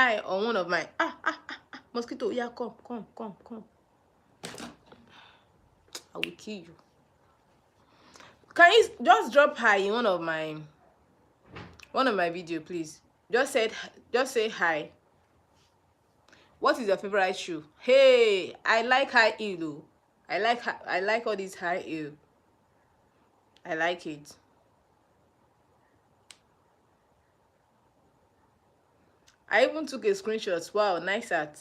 hi on one of my mosquito. Yeah, come. I will kill you. Can you just drop hi in one of my video, please? Just say hi. What is your favorite shoe? Hey, I like high heel. I like all these high heel. I like it. I even took a screenshot. Wow, nice art.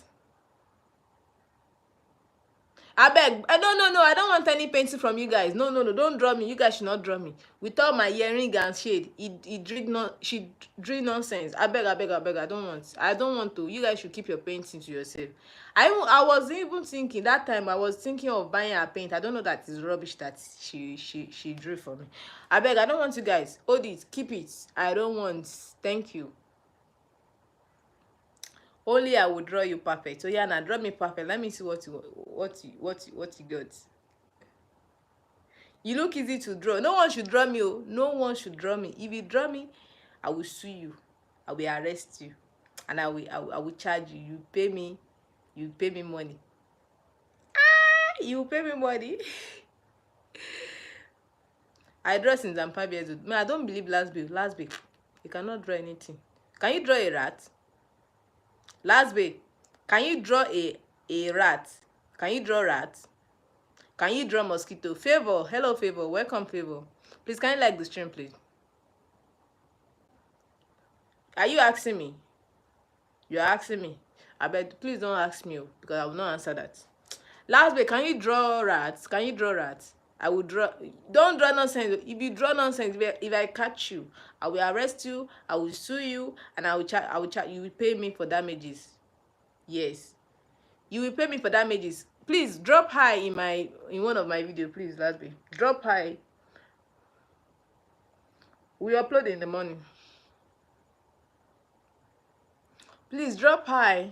I beg. No. I don't want any painting from you guys. No. Don't draw me. You guys should not draw me. With all my earring and shade, she drew nonsense. I beg. I don't want. I don't want to. You guys should keep your painting to yourself. I was even thinking that time. I was thinking of buying a paint. I don't know that is rubbish that she drew for me. I beg. I don't want you guys. Hold it. Keep it. I don't want. Thank you. Only I will draw you perfect. So yeah, now draw me perfect. Let me see what you got. You look easy to draw. No one should draw me. Oh. No one should draw me. If you draw me, I will sue you. I will arrest you, and I will charge you. You pay me. You pay me money. You pay me money. I draw since I'm 5 years old. Man, I don't believe last babe. You cannot draw anything. Can you draw a rat? Last babe, can you draw a rat? Can you draw rat? Can you draw mosquito? Favor, hello Favor, welcome Favor. Please, can you like the stream, please? Are you asking me? You're asking me. I bet, please don't ask me because I will not answer that. Last babe, can you draw rats? Can you draw rats? I will draw. Don't draw nonsense. If you draw nonsense, if I catch you, I will arrest you. I will sue you, and I will charge. You will pay me for damages. Yes, you will pay me for damages. Please drop hi in one of my video, please. Last week, drop hi. We upload in the morning. Please drop hi.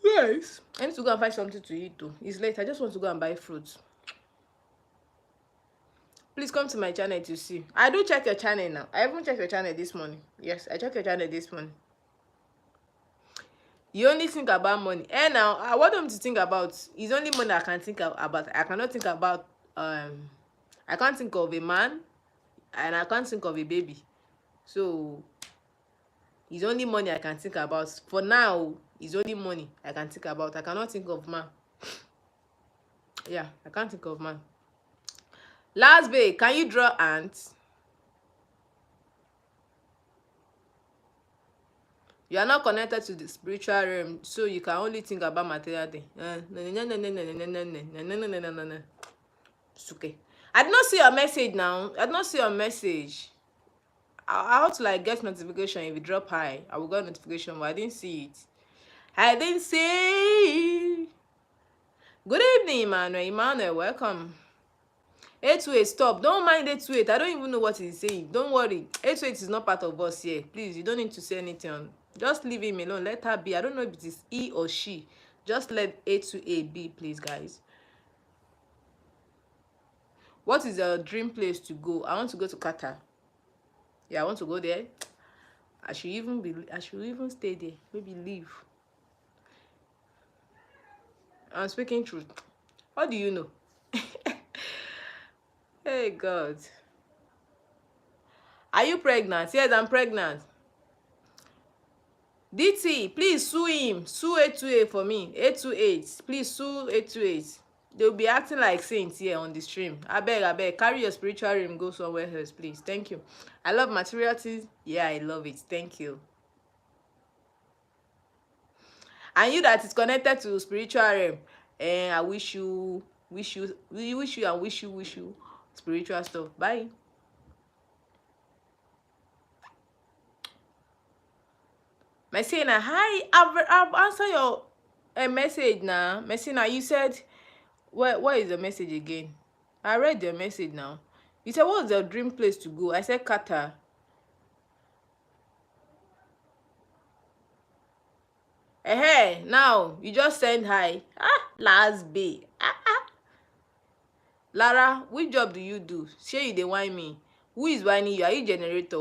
Yes, I need to go and find something to eat too. It's late. I just want to go and buy fruits. Please come to my channel to see. I do check your channel now. I even checked your channel this morning. Yes, I checked your channel this morning. You only think about money. And now, I want them to think about is only money I can think about. I cannot think about I can't think of a man, and I can't think of a baby. So it's only money I can think about. For now, it's only money I can think about. I cannot think of man. Yeah, I can't think of man. Last babe, can you draw ants? You are not connected to the spiritual realm, so you can only think about material thing. It's okay. I did not see your message now. I did not see your message. I have to like get notification. If you drop hi, I will get notification, but I didn't see it. I didn't see it. Good evening, Emmanuel. Emmanuel, welcome. 828, stop. Don't mind 828. I don't even know what he's saying. Don't worry. 828 is not part of us here. Please, you don't need to say anything. Just leave him alone. Let her be. I don't know if it is he or she. Just let 828 be, please, guys. What is your dream place to go? I want to go to Qatar. Yeah, I want to go there. I should even stay there. Maybe leave. I'm speaking truth. How do you know? Hey God. Are you pregnant? Yes, I'm pregnant. DT, please sue him. Sue 828 for me. 828. Please sue 828. They'll be acting like saints here on the stream. I beg. Carry your spiritual realm, go somewhere else, please. Thank you. I love material things. Yeah, I love it. Thank you. And you that is connected to spiritual realm, and I wish you spiritual stuff. Bye. Messina, hi. I've answered your message now. Messina, you said what is the message again? I read your message now. You said what's your dream place to go? I said Qatar. Hey, now you just send hi. Last bay. Lara, which job do you do? Shey you dey whine me. Who is whining you? Are you generator?